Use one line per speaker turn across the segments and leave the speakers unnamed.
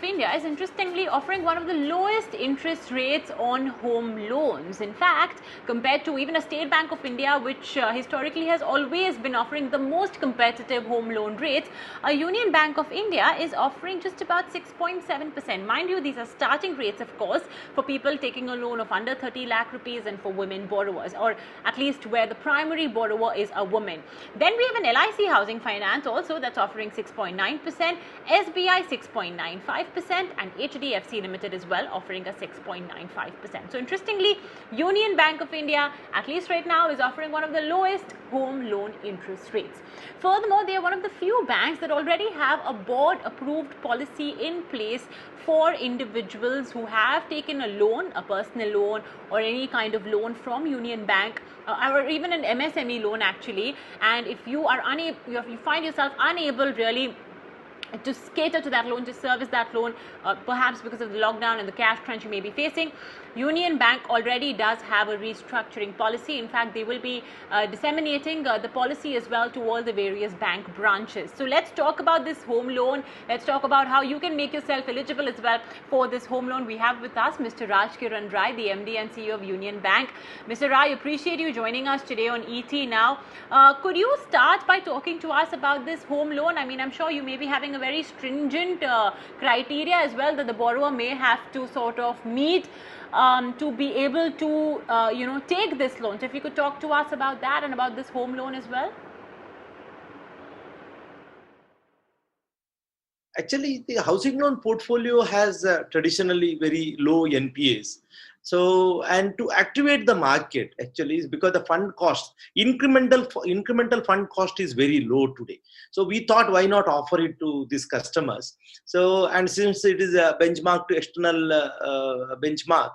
India is interestingly offering one of the lowest interest rates on home loans. In fact, compared to even a State Bank of India, which historically has always been offering the most competitive home loan rates, a Union Bank of India is offering just about 6.7%. Mind you, these are starting rates, of course, for people taking a loan of under 30 lakh rupees and for women borrowers, or at least where the primary borrower is a woman. Then we have an LIC Housing Finance also that's offering 6.9%, SBI 6.95%, and HDFC Limited as well offering a 6.95%. So interestingly, Union Bank of India, at least right now, is offering one of the lowest home loan interest rates. Furthermore, they are one of the few banks that already have a board approved policy in place for individuals who have taken a loan, a personal loan or any kind of loan from Union Bank, or even an MSME loan actually, and if you are unable, you find yourself unable really to cater to that loan, to service that loan, perhaps because of the lockdown and the cash crunch you may be facing, Union Bank already does have a restructuring policy. In fact, they will be disseminating the policy as well to all the various bank branches. So let's talk about this home loan. Let's talk about how you can make yourself eligible as well for this home loan. We have with us Mr. Rajkiran Rai, the MD and CEO of Union Bank. Mr. Rai, appreciate you joining us today on ET Now. Could you start by talking to us about this home loan? I mean, I'm sure you may be having a very stringent criteria as well that the borrower may have to sort of meet to be able to take this loan. So if you could talk to us about that and about this home loan as well.
Actually, the housing loan portfolio has traditionally very low NPAs. So, and to activate the market actually is because the fund cost, incremental fund cost is very low today. So we thought, why not offer it to these customers? So, and since it is a benchmark to external benchmark,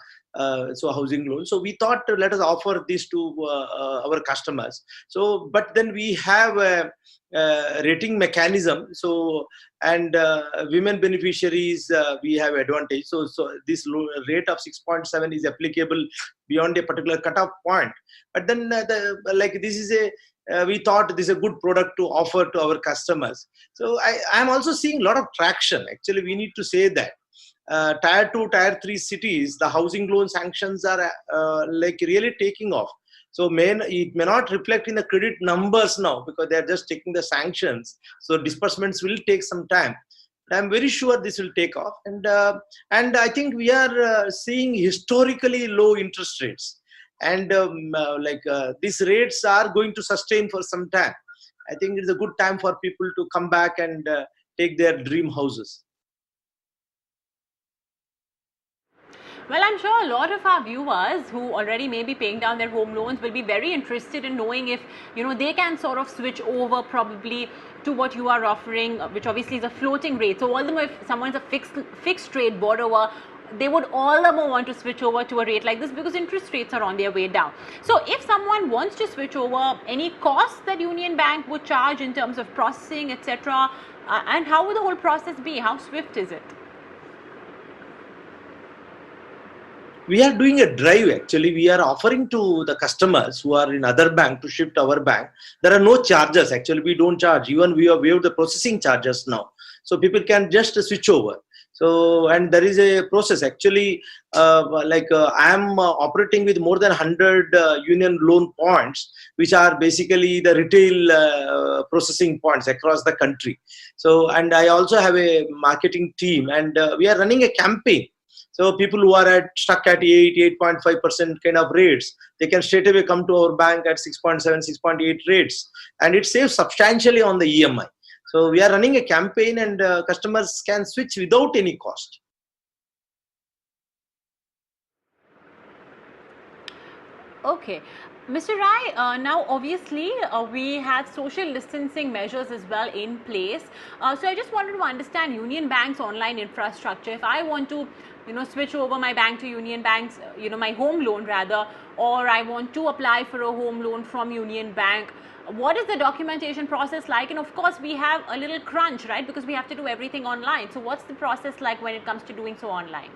so housing loan, so we thought let us offer this to our customers. So, but then we have a rating mechanism. So, and women beneficiaries, we have advantage. So this rate of 6.7 is applicable beyond a particular cutoff point. But then this is a we thought this is a good product to offer to our customers. So I am also seeing a lot of traction. Actually, we need to say that. Tier 2, Tier 3 cities, the housing loan sanctions are really taking off. So it may not reflect in the credit numbers now because they are just taking the sanctions. So disbursements will take some time. But I'm very sure this will take off. And I think we are seeing historically low interest rates. And these rates are going to sustain for some time. I think it's a good time for people to come back and take their dream houses.
Well, I'm sure a lot of our viewers who already may be paying down their home loans will be very interested in knowing if, they can sort of switch over probably to what you are offering, which obviously is a floating rate. So although if someone's a fixed rate borrower, they would all the more want to switch over to a rate like this because interest rates are on their way down. So if someone wants to switch over, any costs that Union Bank would charge in terms of processing, etc., and how would the whole process be? How swift is it?
We are doing a drive. Actually, we are offering to the customers who are in other bank to shift our bank. There are no charges. Actually, we don't charge. Even we have waived the processing charges now. So people can just switch over. So, and there is a process. Actually, I am operating with more than 100 union loan points, which are basically the retail processing points across the country. So, and I also have a marketing team, and we are running a campaign. So people who are stuck at 8.5% kind of rates, they can straight away come to our bank at 6.7, 6.8 rates, and it saves substantially on the EMI. So we are running a campaign, and customers can switch without any cost.
Okay. Mr. Rai, now obviously we have social distancing measures as well in place. So I just wanted to understand Union Bank's online infrastructure. If I want to, switch over my bank to Union Bank's, my home loan rather, or I want to apply for a home loan from Union Bank, what is the documentation process like? And of course, we have a little crunch, right? Because we have to do everything online. So what's the process like when it comes to doing so online?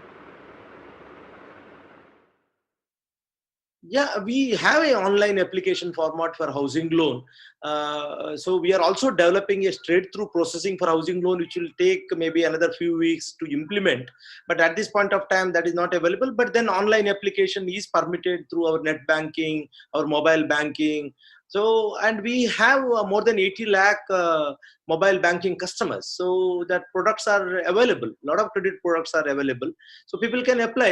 Yeah, we have an online application format for housing loan. So we are also developing a straight-through processing for housing loan, which will take maybe another few weeks to implement. But at this point of time, that is not available. But then online application is permitted through our net banking, our mobile banking. So, and we have more than 80 lakh mobile banking customers. So that products are available. A lot of credit products are available. So people can apply,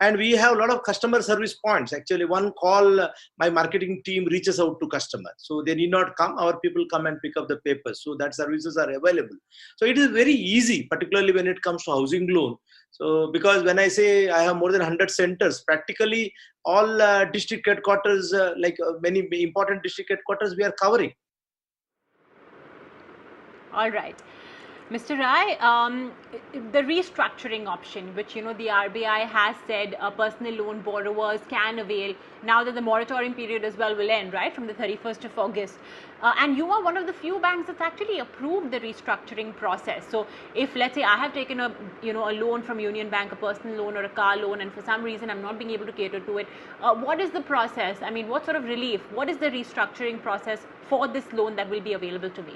and we have a lot of customer service points. Actually, one call, my marketing team reaches out to customers, so they need not come, our people come and pick up the papers, so that services are available. So it is very easy, particularly when it comes to housing loan. So because when I say I have more than 100 centers, practically all district headquarters, many important district headquarters, we are covering.
All right. Mr. Rai, the restructuring option, which the RBI has said personal loan borrowers can avail now that the moratorium period as well will end, right, from the 31st of August. And you are one of the few banks that's actually approved the restructuring process. So if, let's say, I have taken a loan from Union Bank, a personal loan or a car loan, and for some reason I'm not being able to cater to it, what is the process? I mean, what sort of relief? What is the restructuring process for this loan that will be available to me?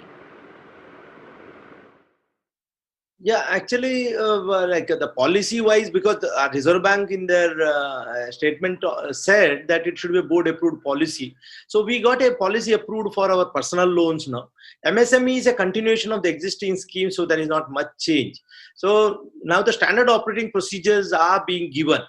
Yeah, actually, the policy wise, because the Reserve Bank in their statement said that it should be a board approved policy. So we got a policy approved for our personal loans now. MSME is a continuation of the existing scheme, so there is not much change. So now the standard operating procedures are being given.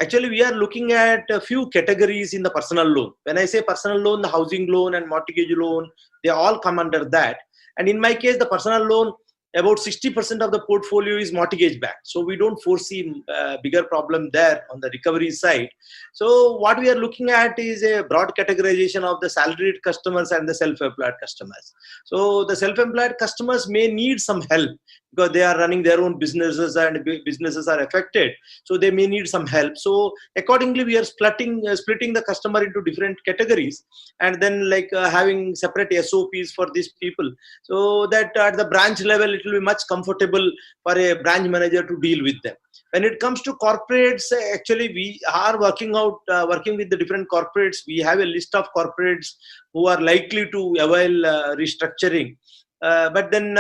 Actually, we are looking at a few categories in the personal loan. When I say personal loan, the housing loan and mortgage loan, they all come under that. And in my case, the personal loan, about 60% of the portfolio is mortgage backed, so we don't foresee bigger problem there on the recovery side. So what we are looking at is a broad categorization of the salaried customers and the self-employed customers. So the self-employed customers may need some help because they are running their own businesses and businesses are affected, so they may need some help. So accordingly, we are splitting the customer into different categories, and then having separate SOPs for these people, so that at the branch level it will be much comfortable for a branch manager to deal with them. When it comes to corporates, actually we are working with the different corporates. We have a list of corporates who are likely to avail restructuring, but then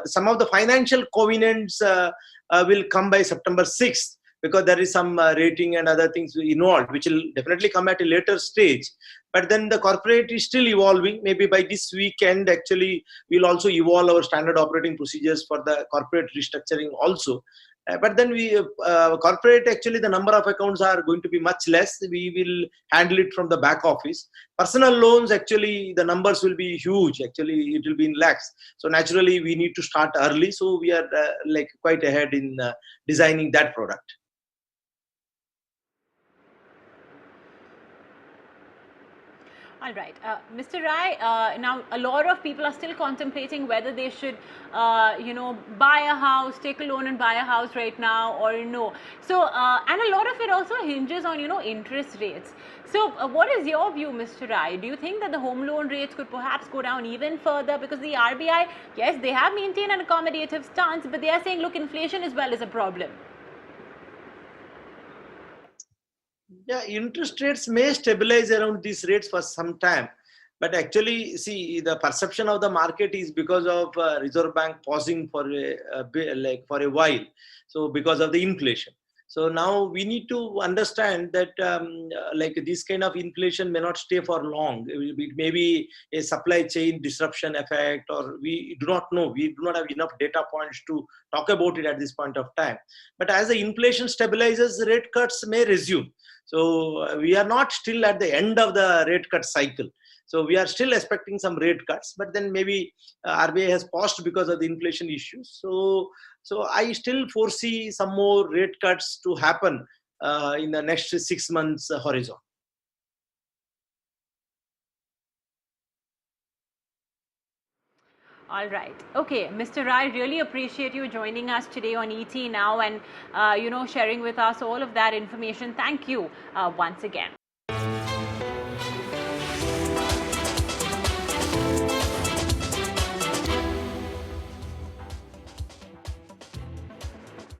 some of the financial covenants will come by September 6th, because there is some rating and other things involved, which will definitely come at a later stage. But then the corporate is still evolving. Maybe by this weekend, actually, we'll also evolve our standard operating procedures for the corporate restructuring also. But then corporate, actually, the number of accounts are going to be much less. We will handle it from the back office. Personal loans, actually, the numbers will be huge. Actually, it will be in lakhs. So naturally, we need to start early. So we are quite ahead in designing that product.
All right, Mr. Rai. Now, a lot of people are still contemplating whether they should, buy a house, take a loan and buy a house right now, or no. So, and a lot of it also hinges on interest rates. So, what is your view, Mr. Rai? Do you think that the home loan rates could perhaps go down even further? Because the RBI, yes, they have maintained an accommodative stance, but they are saying, look, inflation as well is a problem.
Yeah, interest rates may stabilize around these rates for some time, but actually, see, the perception of the market is because of Reserve Bank pausing for for a while, so because of the inflation. So now we need to understand that this kind of inflation may not stay for long. It may be a supply chain disruption effect, or we do not know. We do not have enough data points to talk about it at this point of time. But as the inflation stabilizes, rate cuts may resume. So we are not still at the end of the rate cut cycle. So we are still expecting some rate cuts, but then maybe RBI has paused because of the inflation issues. So I still foresee some more rate cuts to happen in the next 6 months horizon.
All right. Okay, Mr. Rai, really appreciate you joining us today on ET Now and, sharing with us all of that information. Thank you once again.